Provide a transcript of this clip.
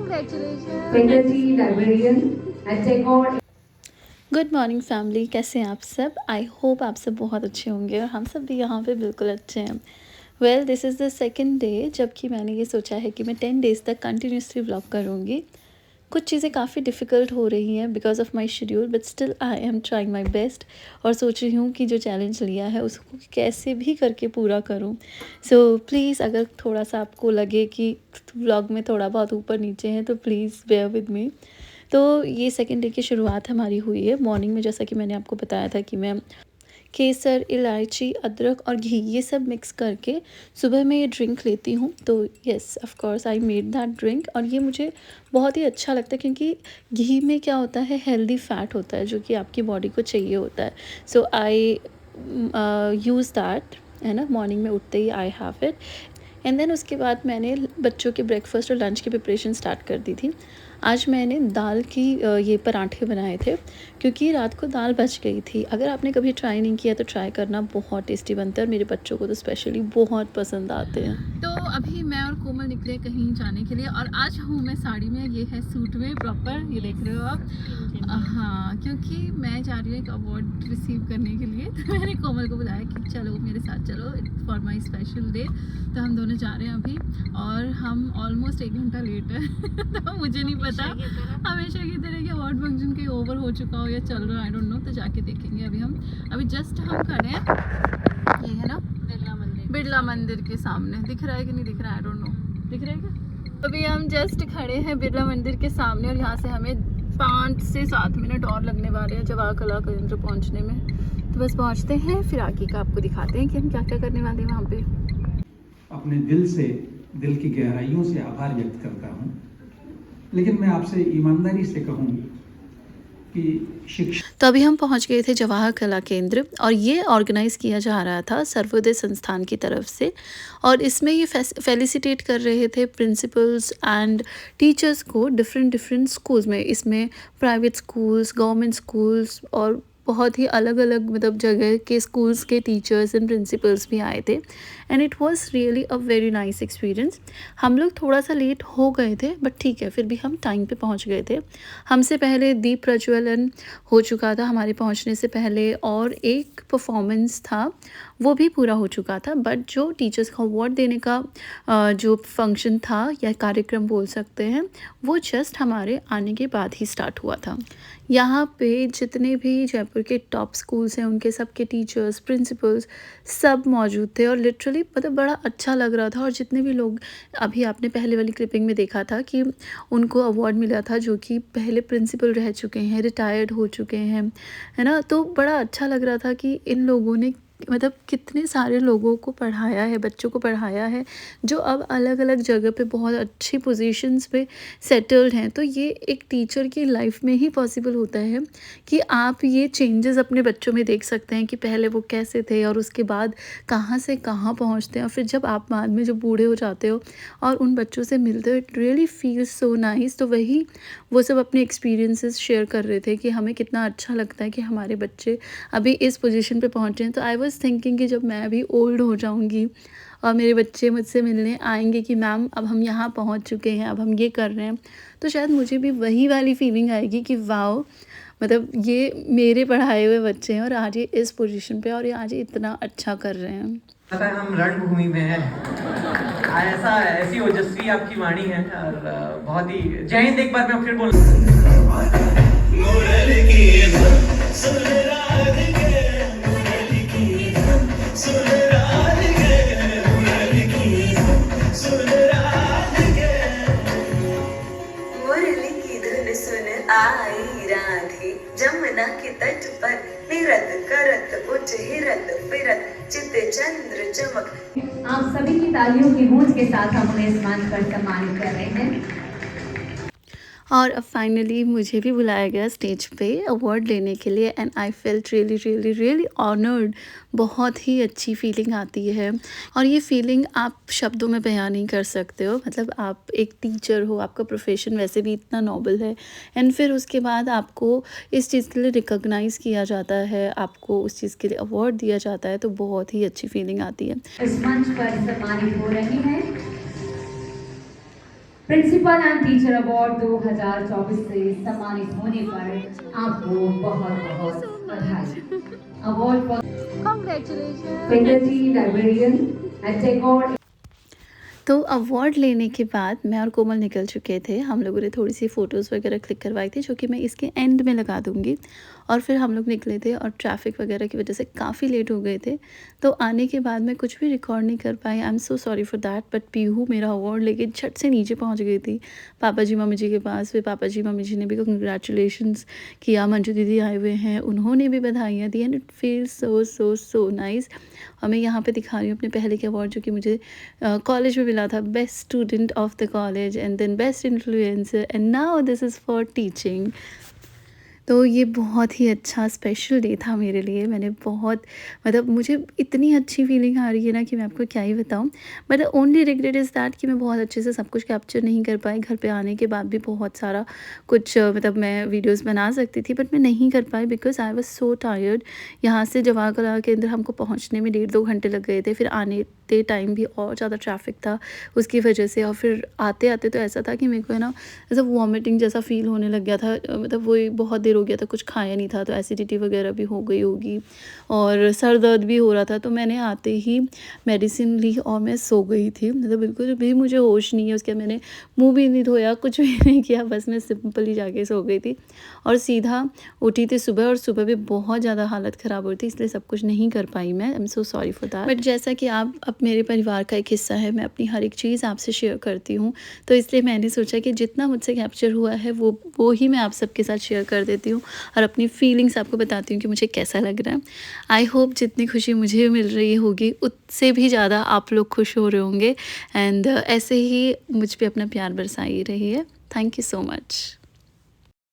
Faculty, librarian, and take on. Good morning family, कैसे हैं आप सब। आई होप आप सब बहुत अच्छे होंगे और हम सब भी यहाँ पे बिल्कुल अच्छे हैं। Well, this is the second day जबकि मैंने ये सोचा है कि मैं 10 डेज़ तक कंटिन्यूसली व्लॉग करूँगी। कुछ चीज़ें काफ़ी डिफ़िकल्ट हो रही हैं because of my schedule, but still I am trying my best और सोच रही हूँ कि जो चैलेंज लिया है उसको कैसे भी करके पूरा करूँ। सो प्लीज़, अगर थोड़ा सा आपको लगे कि व्लॉग में थोड़ा बहुत ऊपर नीचे हैं तो प्लीज़ बेयर विद मी। तो ये सेकंड डे की शुरुआत हमारी हुई है मॉर्निंग में, जैसा कि मैंने आपको बताया था कि मैं केसर, इलायची, अदरक और घी ये सब मिक्स करके सुबह में ये ड्रिंक लेती हूँ। तो yes, of course I made that drink और ये मुझे बहुत ही अच्छा लगता है क्योंकि घी में क्या होता है, हेल्दी फैट होता है जो कि आपकी बॉडी को चाहिए होता है। सो आई यूज़ दैट, है ना, मॉर्निंग में उठते ही I have it. And then उसके बाद मैंने बच्चों के ब्रेकफास्ट और लंच की प्रिपरेशन स्टार्ट कर दी थी। आज मैंने दाल की ये पराठे बनाए थे क्योंकि रात को दाल बच गई थी। अगर आपने कभी ट्राई नहीं किया तो ट्राई करना, बहुत टेस्टी बनता है और मेरे बच्चों को तो स्पेशली बहुत पसंद आते हैं। तो अभी मैं और कोमल निकले कहीं जाने के लिए और आज हूँ मैं साड़ी में, ये है सूट में प्रॉपर, ये देख रहे हो आप। हाँ, क्योंकि मैं जा रही हूँ एक अवार्ड रिसीव करने के लिए। तो मैंने कोमल को बुलाया कि चलो मेरे साथ चलो फॉर माई स्पेशल डे। तो हम दोनों जा रहे हैं अभी और हम ऑलमोस्ट 1 घंटा लेट है। तो मुझे नहीं पता हमेशा की तरह कि अवार्ड फंक्शन कहीं ओवर हो चुका हो या चल रहा है, आई डोंट नो। तो जाके देखेंगे। अभी जस्ट हम खड़े हैं, ये है ना बिरला मंदिर के सामने। दिख रहा है कि नहीं दिख रहा है, आई डोंट नो, दिख रहा है क्या। अभी हम जस्ट खड़े हैं बिरला मंदिर के सामने और यहाँ से हमें 5 से 7 मिनट और लगने वाले हैं जवाहर कला केंद्र पहुँचने में। तो बस पहुँचते हैं, फिर आगे का आपको दिखाते हैं कि हम क्या क्या करने वाले हैं वहाँ पे। अपने दिल से, दिल की गहराइयों से आभार व्यक्त करता हूँ, लेकिन मैं आपसे ईमानदारी से कहूँ कि शिक्षा। तो अभी हम पहुंच गए थे जवाहर कला केंद्र और ये ऑर्गेनाइज़ किया जा रहा था सर्वोदय संस्थान की तरफ से और इसमें ये फेलिसिटेट कर रहे थे प्रिंसिपल्स एंड टीचर्स को डिफरेंट स्कूल्स में। इसमें प्राइवेट स्कूल्स, गवर्नमेंट स्कूल्स और बहुत ही अलग अलग मतलब जगह के स्कूल्स के टीचर्स एंड प्रिंसिपल्स भी आए थे and it was really a very nice experience. हम लोग थोड़ा सा लेट हो गए थे बट ठीक है, फिर भी हम टाइम पे पहुंच गए थे। हमसे पहले दीप प्रज्वलन हो चुका था हमारे पहुंचने से पहले और एक परफॉर्मेंस था वो भी पूरा हो चुका था। बट जो टीचर्स को अवार्ड देने का जो फंक्शन था या कार्यक्रम बोल सकते हैं, वो जस्ट हमारे आने के बाद ही स्टार्ट हुआ था। यहाँ पे जितने भी जयपुर के टॉप स्कूल्स हैं उनके सब के टीचर्स, प्रिंसिपल्स सब मौजूद थे और लिटरली मतलब बड़ा अच्छा लग रहा था। और जितने भी लोग, अभी आपने पहले वाली क्लिपिंग में देखा था कि उनको अवार्ड मिला था जो कि पहले प्रिंसिपल रह चुके हैं, रिटायर्ड हो चुके हैं, है ना। तो बड़ा अच्छा लग रहा था कि इन लोगों ने मतलब कितने सारे लोगों को पढ़ाया है, बच्चों को पढ़ाया है जो अब अलग अलग जगह पे बहुत अच्छी पोजीशंस पे सेटल्ड हैं। तो ये एक टीचर की लाइफ में ही पॉसिबल होता है कि आप ये चेंजेस अपने बच्चों में देख सकते हैं कि पहले वो कैसे थे और उसके बाद कहाँ से कहाँ पहुँचते हैं और फिर जब आप बाद में जब बूढ़े हो जाते हो और उन बच्चों से मिलते हो, it really feels so nice. तो वही वो सब अपने एक्सपीरियंसेस शेयर कर रहे थे कि हमें कितना अच्छा लगता है कि हमारे बच्चे अभी इस पोजीशन पे पहुँचे हैं। तो आई वाज थिंकिंग कि जब मैं अभी ओल्ड हो जाऊंगी और मेरे बच्चे मुझसे मिलने आएंगे कि मैम अब हम यहाँ पहुँच चुके हैं, अब हम ये कर रहे हैं, तो शायद मुझे भी वही वाली फीलिंग आएगी कि वाओ, मतलब ये मेरे पढ़ाए हुए बच्चे हैं और आज ये इस पोजीशन पे और ये आज ये इतना अच्छा कर रहे हैं। पता है हम रणभूमि में हैं। ऐसा ऐसी ओजस्वी आपकी वाणी है और बहुत ही जय हिंद। एक बार मैं फिर बोल आई राधे जमुना के तट पर निरत करत उठ हिरत फिरत चित चंद्र चमक। आप सभी की तालियों की गूंज के साथ हम उन्हें इस मंच पर सम्मानित कर रहे हैं। और अब फाइनली मुझे भी बुलाया गया स्टेज पे अवार्ड लेने के लिए and I felt really really really honoured. बहुत ही अच्छी फीलिंग आती है और ये फीलिंग आप शब्दों में बयान नहीं कर सकते हो। मतलब आप एक टीचर हो, आपका प्रोफेशन वैसे भी इतना नोबल है एंड फिर उसके बाद आपको इस चीज़ के लिए रिकॉग्नाइज़ किया जाता है, आपको उस चीज़ के लिए अवार्ड दिया जाता है, तो बहुत ही अच्छी फीलिंग आती है। इस मंच पर सम्मानित हो रही हैं प्रिंसिपल एंड टीचर अवार्ड 2024 से सम्मानित होने पर आपको बहुत बहुत बधाई। Award for faculty librarian at Tagore. तो अवार्ड लेने के बाद मैं और कोमल निकल चुके थे। हम लोगों ने थोड़ी सी फ़ोटोज़ वगैरह क्लिक करवाई थी जो कि मैं इसके एंड में लगा दूँगी। और फिर हम लोग निकले थे और ट्रैफ़िक वगैरह की वजह से काफ़ी लेट हो गए थे। तो आने के बाद मैं कुछ भी रिकॉर्ड नहीं कर पाई। I am so sorry for that. But Pihu मेरा अवार्ड लेके झट से नीचे पहुँच गई थी पापा जी मम्मी जी के पास। फिर पापा जी मम्मी जी ने भी कंग्रेचुलेशंस किया। मंजू दीदी आए हुए हैं, उन्होंने भी बधाइयाँ दी and it feels so so so nice. और मैं यहाँ पे दिखा रही हूँ अपने पहले के अवार्ड जो कि मुझे कॉलेज में मिला था, best student of the college and then best influencer and now this is for teaching. तो ये बहुत ही अच्छा स्पेशल डे था मेरे लिए। मैंने बहुत मतलब मुझे इतनी अच्छी फीलिंग आ रही है ना कि मैं आपको क्या ही बताऊँ। But only regret is that कि मैं बहुत अच्छे से सब कुछ कैप्चर नहीं कर पाई। घर पे आने के बाद भी बहुत सारा कुछ मतलब मैं वीडियोस बना सकती थी बट मैं नहीं कर पाई because I was so tired. यहाँ से जवाहर कला केंद्र हमको पहुँचने में 1.5-2 घंटे लग गए थे। फिर आने ते टाइम भी और ज़्यादा ट्रैफिक था उसकी वजह से। और फिर आते आते तो ऐसा था कि मेरे को है ना ऐसा वॉमिटिंग जैसा फ़ील होने लग गया था। मतलब वही बहुत देर हो गया था, कुछ खाया नहीं था तो एसिडिटी वगैरह भी हो गई होगी और सर दर्द भी हो रहा था। तो मैंने आते ही मेडिसिन ली और मैं सो गई थी। मतलब बिल्कुल भी मुझे होश नहीं है। उसके बाद मैंने मुँह भी नहीं धोया, कुछ भी नहीं किया, बस मैं सिंपली जाके सो गई थी और सीधा उठी थी सुबह। और सुबह भी बहुत ज़्यादा हालत ख़राब हो रही थी, इसलिए सब कुछ नहीं कर पाई मैं। आई am so sorry for that. But जैसा कि आप अब मेरे परिवार का एक हिस्सा है, मैं अपनी हर एक चीज़ आपसे शेयर करती हूँ, तो इसलिए मैंने सोचा कि जितना मुझसे कैप्चर हुआ है वो ही मैं आप सबके साथ शेयर कर देती हूँ और अपनी फीलिंग्स आपको बताती हूँ कि मुझे कैसा लग रहा है। आई होप जितनी खुशी मुझे मिल रही होगी उससे भी ज़्यादा आप लोग खुश हो रहे होंगे एंड ऐसे ही मुझ पे अपना प्यार बरसाई रही है। Thank you so much.